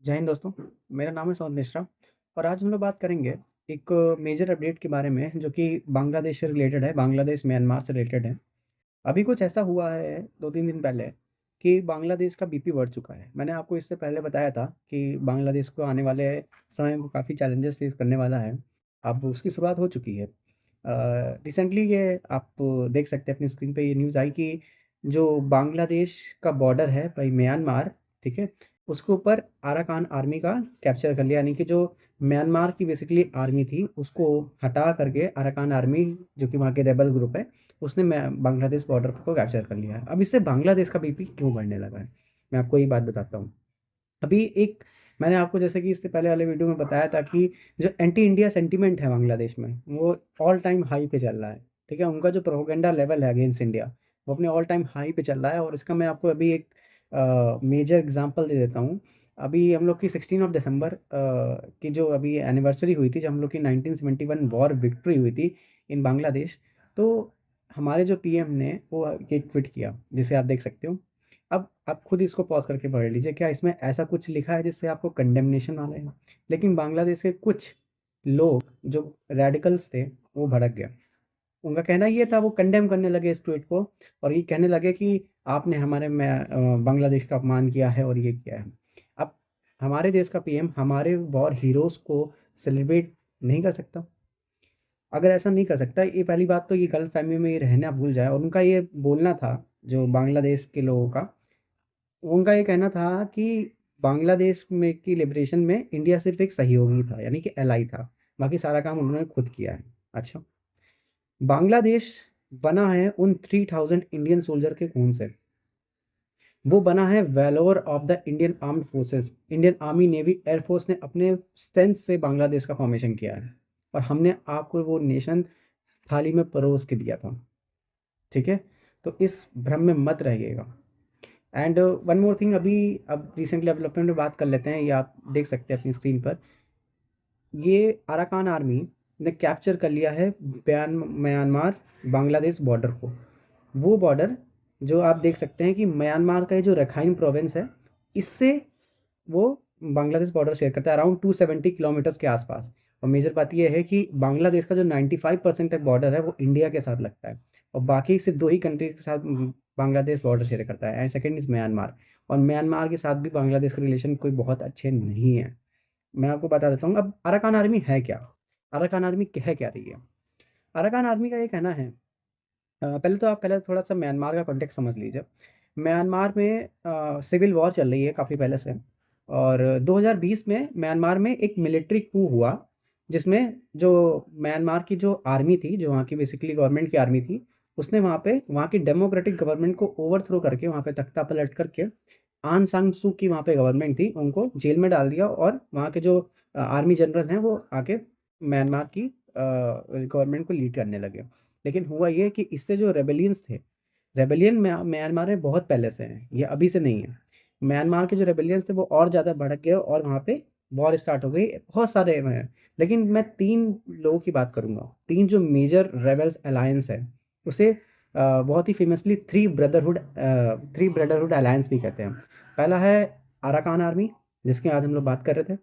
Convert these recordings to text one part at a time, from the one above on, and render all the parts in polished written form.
जय हिंद दोस्तों, मेरा नाम है सौद मिश्रा और आज हम लोग बात करेंगे एक मेजर अपडेट के बारे में जो कि बांग्लादेश से रिलेटेड है, बांग्लादेश म्यांमार से रिलेटेड है। अभी कुछ ऐसा हुआ है 2-3 दिन पहले कि बांग्लादेश का बीपी बढ़ चुका है। मैंने आपको इससे पहले बताया था कि बांग्लादेश को आने वाले समय में काफ़ी चैलेंजेस फेस करने वाला है। अब उसकी शुरुआत हो चुकी है। रिसेंटली ये आप देख सकते हैं अपनी स्क्रीन पे ये न्यूज़ आई कि जो बांग्लादेश का बॉर्डर है भाई म्यांमार, ठीक है? उसके ऊपर अराकान आर्मी का कैप्चर कर लिया, यानी कि जो म्यांमार की बेसिकली आर्मी थी उसको हटा करके अराकान आर्मी जो कि वहाँ के रेबल ग्रुप है उसने बांग्लादेश बॉर्डर को कैप्चर कर लिया है। अब इससे बांग्लादेश का बीपी क्यों बढ़ने लगा है, मैं आपको ये बात बताता हूँ। अभी एक मैंने आपको जैसे कि इससे पहले वाले वीडियो में बताया था कि जो एंटी इंडिया सेंटीमेंट है बांग्लादेश में वो ऑल टाइम हाई पे चल रहा है। ठीक है, उनका जो प्रोपेगेंडा लेवल है अगेंस्ट इंडिया वो अपने ऑल टाइम हाई पे चल रहा है और इसका मैं आपको अभी एक मेजर एग्जांपल दे देता हूँ। अभी हम लोग की 16 की जो अभी एनिवर्सरी हुई थी, जब हम लोग की 1971 वॉर विक्ट्री हुई थी इन बांग्लादेश, तो हमारे जो पीएम ने वो ये ट्वीट किया जिसे आप देख सकते हो। अब आप खुद इसको पॉज़ करके पढ़ लीजिए, क्या इसमें ऐसा कुछ लिखा है जिससे आपको कंडेमनेशन वाला है? लेकिन बांग्लादेश के कुछ लोग जो रैडिकल्स थे, वो भड़क गए। उनका कहना ये था, वो कंडेम करने लगे इस ट्वीट को और ये कहने लगे कि आपने हमारे में बांग्लादेश का अपमान किया है और ये किया है। अब हमारे देश का पीएम हमारे वॉर हीरोज़ को सेलिब्रेट नहीं कर सकता? अगर ऐसा नहीं कर सकता, ये पहली बात तो ये गलतफ़हमी में ये रहना भूल जाए। और उनका ये बोलना था, जो बांग्लादेश के लोगों का, उनका ये कहना था कि बांग्लादेश में की लिबरेशन में इंडिया सिर्फ़ एक सहयोगी था, यानी कि एलाई था। बाकी सारा काम उन्होंने खुद किया है। अच्छा, बांग्लादेश बना है उन 3000 इंडियन सोल्जर के खून से। वो बना है valour of the Indian armed forces. Indian army, navy, air force ने अपने स्ट्रेंथ से बांग्लादेश का फॉर्मेशन किया है और हमने आपको वो नेशन थाली में परोस के दिया था। ठीक है? तो इस भ्रम में मत रहिएगा। एंड वन मोर थिंग, अभी अब रिसेंट डेवलपमेंट में बात कर लेते हैं, ये आप देख सकते हैं अपनी स्क्रीन पर। ये अराकान आर्मी ने कैप्चर कर लिया है म्यांमार बांग्लादेश बॉर्डर को। वो बॉर्डर जो आप देख सकते हैं कि म्यांमार का ये जो रखाइन प्रोविंस है, इससे वो बांग्लादेश बॉर्डर शेयर करता है अराउंड 270 किलोमीटर्स के आसपास। और मेजर बात ये है कि बांग्लादेश का जो 95% तक बॉर्डर है वो इंडिया के साथ लगता है और बाकी सिर्फ 2 ही कंट्री के साथ बांग्लादेश बॉर्डर शेयर करता है, एंड सेकंड इज़ म्यांमार। और म्यांमार के साथ भी बांग्लादेश के रिलेशन कोई बहुत अच्छे नहीं है। मैं आपको बता देता हूँ। अब अराकान आर्मी है क्या? अराकान आर्मी कह क्या रही है? अराकान आर्मी का ये कहना है, पहले थोड़ा-सा म्यांमार का कॉन्टेक्स्ट समझ लीजिए। म्यांमार में सिविल वॉर चल रही है काफ़ी पहले से और 2020 में म्यांमार में एक मिलिट्री कू हुआ, जिसमें जो म्यांमार की जो आर्मी थी, जो वहाँ की बेसिकली गवर्नमेंट की आर्मी थी, उसने वहाँ पे वहाँ की डेमोक्रेटिक गवर्नमेंट को ओवरथ्रो करके, वहाँ पे तख्ता पलट करके आंग सान सू की वहाँ पे गवर्नमेंट थी, उनको जेल में डाल दिया और वहाँ के जो आर्मी जनरल हैं, वो आके म्यांमार की गवर्नमेंट को लीड करने लगे। लेकिन हुआ ये कि इससे जो रेबेलियंस थे, रेबेलियन म्यांमार में बहुत पहले से हैं, ये अभी से नहीं है। म्यांमार के जो रेबेलियंस थे वो और ज़्यादा भड़क गए और वहाँ पे वॉर स्टार्ट हो गई। बहुत सारे हैं, लेकिन मैं 3 लोगों की बात करूँगा। 3 जो मेजर रेबेल्स अलायंस है, उसे बहुत ही फेमसली थ्री ब्रदरहुड अलायंस भी कहते हैं। पहला है अराकान आर्मी, जिसकी आज हम लोग बात कर रहे थे।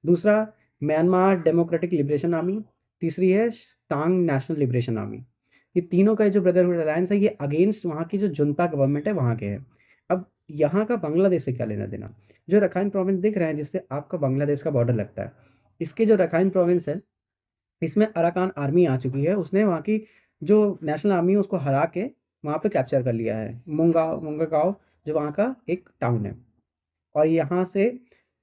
दूसरा म्यांमार डेमोक्रेटिक लिबरेशन आर्मी। तीसरी है तांग नेशनल लिबरेशन आर्मी। ये तीनों का जो ब्रदरहुड अलायंस है, ये अगेंस्ट वहाँ की जो जुंता गवर्नमेंट है वहाँ के है। अब यहाँ का बांग्लादेश से क्या लेना देना? जो रखाइन प्रोविंस दिख रहे हैं जिससे आपका बांग्लादेश का बॉर्डर लगता है, इसके जो रखाइन प्रोविंस है, इसमें अराकान आर्मी आ चुकी है। उसने वहाँ की जो नेशनल आर्मी है उसको हरा के वहाँ पे कैप्चर कर लिया है मुंगागांव, जो वहाँ का एक टाउन है। और यहाँ से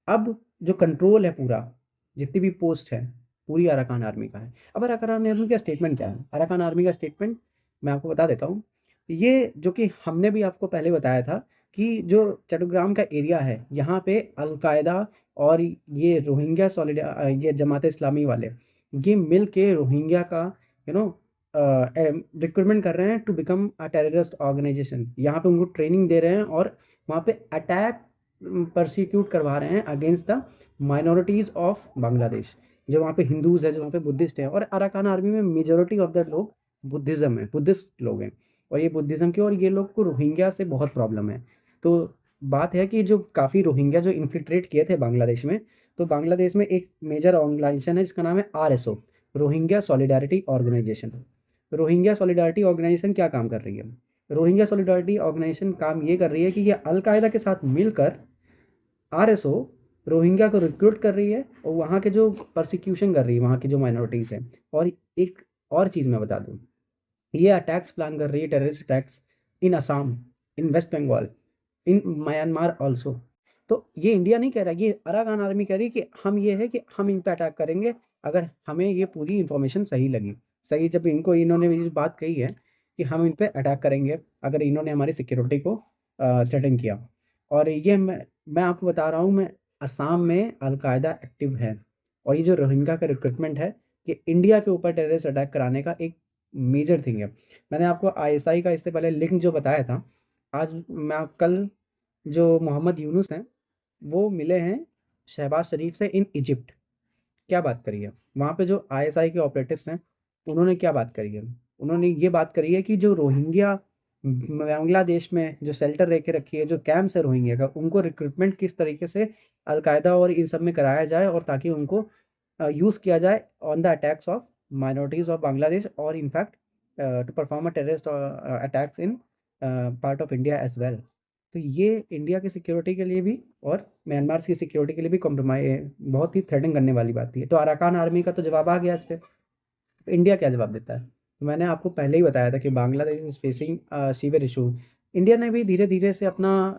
अब जो कंट्रोल है पूरा, जितनी भी पोस्ट है, पूरी अराकान आर्मी का है। अब अराकान आर्मी का स्टेटमेंट क्या है? अराकान आर्मी का स्टेटमेंट मैं आपको बता देता हूँ। ये जो कि हमने भी आपको पहले बताया था कि जो चट्टग्राम का एरिया है, यहाँ पे अल-कायदा और ये ये जमात-ए-इस्लामी वाले, ये मिल के रोहिंग्या का यू नो रिक्रूटमेंट कर रहे हैं to become a terrorist organisation. यहाँ पे उनको ट्रेनिंग दे रहे हैं और वहाँ पे अटैक परसिक्यूट करवा रहे हैं against the minorities of Bangladesh. जो वहाँ पे हिंदूज़ हैं, जो वहाँ पे बुद्धिस्ट हैं, और अराकान आर्मी में मेजॉरिटी ऑफ द लोग बुद्धिज़्म है, बुद्धिस्ट लोग हैं। और ये बुद्धिज़्म के, और ये लोग को रोहिंग्या से बहुत प्रॉब्लम है। तो बात है कि जो काफ़ी रोहिंग्या जो इन्फिल्ट्रेट किए थे बांग्लादेश में, तो बांग्लादेश में एक मेजर ऑर्गेनाइजेशन है जिसका नाम है RSO, Rohingya solidarity organisation. Rohingya solidarity organisation क्या काम कर रही है? रोहिंग्या सॉलिडारिटी ऑर्गेनाइजेशन काम ये कर रही है कि ये अल-कायदा के साथ मिलकर आरएसओ रोहिंग्या को रिक्रूट कर रही है और वहाँ के जो परसिक्यूशन कर रही है, वहाँ की जो माइनॉरिटीज़ हैं। और एक और चीज़ मैं बता दूँ, ये अटैक्स प्लान कर रही है, terrorist attacks in Assam, in west Bengal, in Myanmar also. तो ये इंडिया नहीं कह रहा, ये अराकान आर्मी कह रही है कि हम ये है कि हम इन पे अटैक करेंगे अगर हमें ये पूरी इन्फॉर्मेशन सही लगी। सही जब इनको इन्होंने ये बात कही है कि हम इन पे अटैक करेंगे अगर इन्होंने हमारी सिक्योरिटी को थ्रेटन किया। और ये मैं आपको बता रहा हूँ, मैं असम में अल-कायदा एक्टिव है और ये जो रोहिंग्या का रिक्रूटमेंट है, ये इंडिया के ऊपर टेररिस्ट अटैक कराने का एक मेजर थिंग है। मैंने आपको आईएसआई का इससे पहले लिंक जो बताया था, आज मैं कल जो मोहम्मद यूनुस हैं, वो मिले हैं शहबाज शरीफ से इन इजिप्ट। क्या बात करी है? वहाँ पे जो आईएसआई के ऑपरेटिव्स हैं, उन्होंने क्या बात करी है? उन्होंने ये बात करी है कि जो रोहिंग्या बांग्लादेश में जो शेल्टर लेके रखी है, जो कैंप्स है रोहिंग्या का, उनको रिक्रूटमेंट किस तरीके से अल-कायदा और इन सब में कराया जाए और ताकि उनको यूज़ किया जाए on the attacks of minorities of Bangladesh और in fact to perform a terrorist attacks in part of India as well. तो ये इंडिया की सिक्योरिटी के लिए भी और म्यांमार की सिक्योरिटी के लिए भी बहुत ही थ्रेटन करने वाली बात थी। तो अराकान आर्मी का तो जवाब आ गया इस पे। तो इंडिया क्या जवाब देता है? तो मैंने आपको पहले ही बताया था कि Bangladesh is facing severe issue. India ने भी धीरे-धीरे से अपना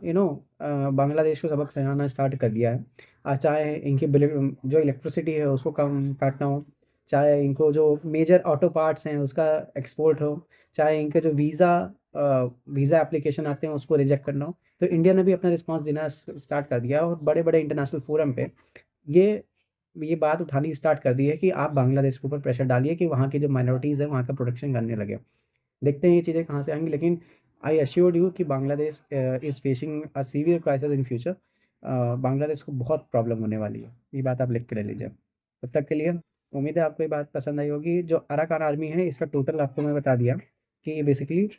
बांग्लादेश को सबक सिखाना स्टार्ट कर दिया है। चाहे इनकी जो इलेक्ट्रिसिटी है उसको कम काटना हो, चाहे इनको जो मेजर ऑटो पार्ट्स हैं उसका एक्सपोर्ट हो, चाहे इनके जो वीज़ा एप्लीकेशन आते हैं उसको रिजेक्ट करना हो। तो इंडिया ने भी अपना रिस्पॉन्स देना स्टार्ट कर दिया और बड़े-बड़े इंटरनेशनल फोरम पे ये ये बात उठानी स्टार्ट कर दी है कि आप बांग्लादेश के ऊपर प्रेशर डालिए कि वहाँ की जो माइनॉरिटीज़ है वहाँ का प्रोटेक्शन करने लगे। देखते हैं ये चीज़ें कहाँ से आएँगी, लेकिन आई एश्योर्ड यू कि Bangladesh is facing a severe crisis in future. Bangladesh को बहुत प्रॉब्लम होने वाली है। ये बात आप लिख के ले लीजिए। तब तक के लिए उम्मीद है आपको ये बात पसंद आई होगी। जो अराकान आर्मी है इसका टोटल आपको मैं बता दिया कि ये बेसिकली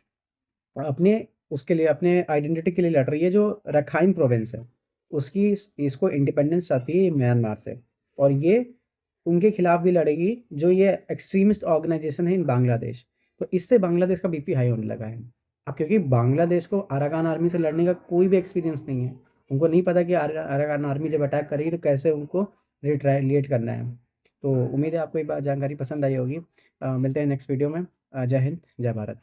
अपने उसके लिए अपने आइडेंटिटी के लिए लड़ रही है। जो रखाइन प्रोविंस है उसकी इसको इंडिपेंडेंस चाहती है म्यांमार से और ये उनके खिलाफ भी लड़ेगी जो ये एक्सट्रीमिस्ट ऑर्गेनाइजेशन है इन बांग्लादेश। तो इससे बांग्लादेश का बीपी हाई होने लगा है। अब क्योंकि बांग्लादेश को अराकान आर्मी से लड़ने का कोई भी एक्सपीरियंस नहीं है, उनको नहीं पता कि अराकान आर्मी जब अटैक करेगी तो कैसे उनको रिट्रायलिएट करना है। तो उम्मीद है आपको ये जानकारी पसंद आई होगी। मिलते हैं नेक्स्ट वीडियो में। जय हिंद, जय भारत।